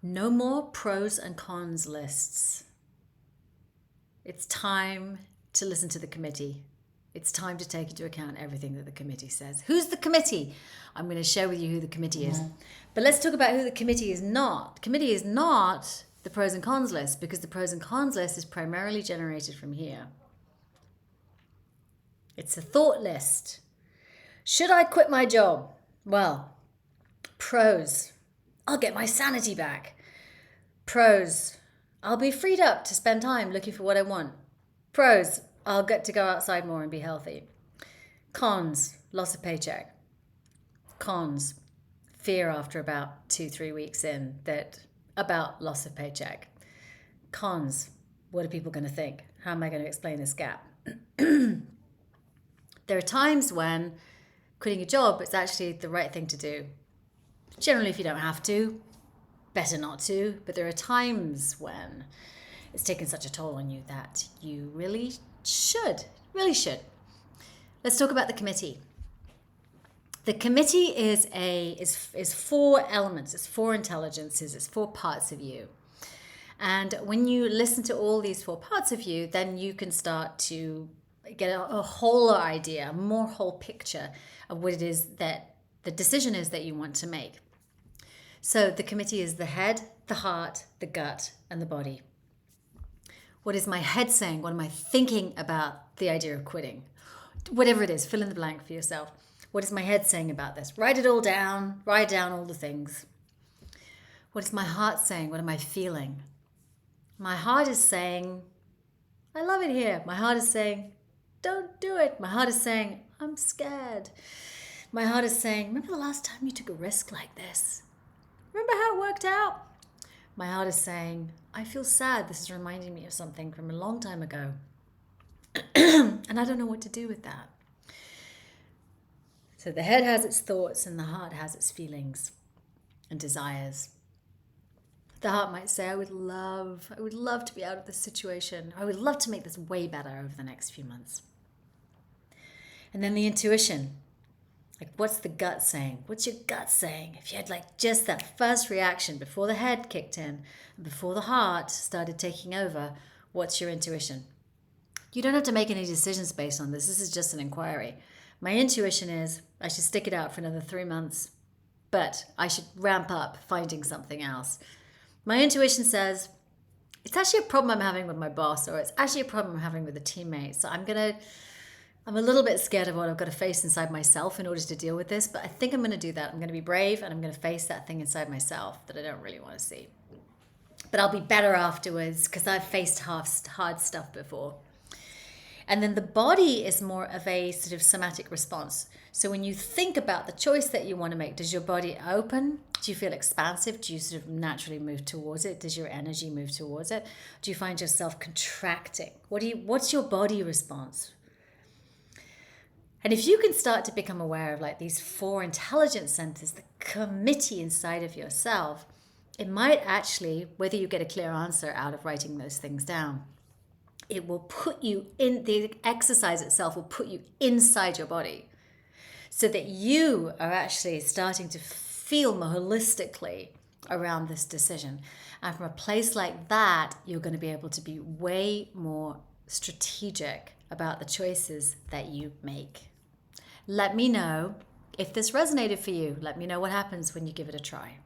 No more pros and cons lists. It's time to listen to the committee. It's time to take into account everything that the committee says. Who's the committee? I'm going to share with you who the committee is. But let's talk about who the committee is not. The committee is not the pros and cons list, because the pros and cons list is primarily generated from here. It's a thought list. Should I quit my job? Well, pros, I'll get my sanity back. Pros, I'll be freed up to spend time looking for what I want. Pros, I'll get to go outside more and be healthy. Cons, loss of paycheck. Cons, fear after about 2-3 weeks in that about loss of paycheck. Cons, what are people going to think? How am I going to explain this gap? There are times when quitting a job is actually the right thing to do. Generally, if you don't have to, better not to. But there are times when it's taken such a toll on you that you really should. Let's talk about the committee. The committee is 4 elements, it's 4 intelligences, it's 4 parts of you. And when you listen to all these 4 parts of you, then you can start to get a whole idea, a more whole picture of what it is that the decision is that you want to make. So the committee is the head, the heart, the gut, and the body. What is my head saying? What am I thinking about the idea of quitting? Whatever it is, fill in the blank for yourself. What is my head saying about this? Write it all down. Write down all the things. What is my heart saying? What am I feeling? My heart is saying, I love it here. My heart is saying, don't do it. My heart is saying, I'm scared. My heart is saying, remember the last time you took a risk like this? Remember how it worked out? My heart is saying, I feel sad. This is reminding me of something from a long time ago. And I don't know what to do with that. So the head has its thoughts and the heart has its feelings and desires. The heart might say, I would love to be out of this situation. I would love to make this way better over the next few months. And then the intuition. Like, what's the gut saying? What's your gut saying? If you had like just that first reaction before the head kicked in, and before the heart started taking over, what's your intuition? You don't have to make any decisions based on this. This is just an inquiry. My intuition is I should stick it out for another 3 months, but I should ramp up finding something else. My intuition says it's actually a problem I'm having with my boss, or it's actually a problem I'm having with a teammate. So I'm a little bit scared of what I've got to face inside myself in order to deal with this, but I think I'm going to do that. I'm going to be brave and I'm going to face that thing inside myself that I don't really want to see. But I'll be better afterwards because I've faced hard stuff before. And then the body is more of a sort of somatic response. So when you think about the choice that you want to make, does your body open? Do you feel expansive? Do you sort of naturally move towards it? Does your energy move towards it? Do you find yourself contracting? What's your body response? And if you can start to become aware of like these 4 intelligence centers, the committee inside of yourself, it might actually, whether you get a clear answer out of writing those things down, it will put you in, the exercise itself will put you inside your body so that you are actually starting to feel more holistically around this decision. And from a place like that, you're going to be able to be way more strategic about the choices that you make. Let me know if this resonated for you. Let me know what happens when you give it a try.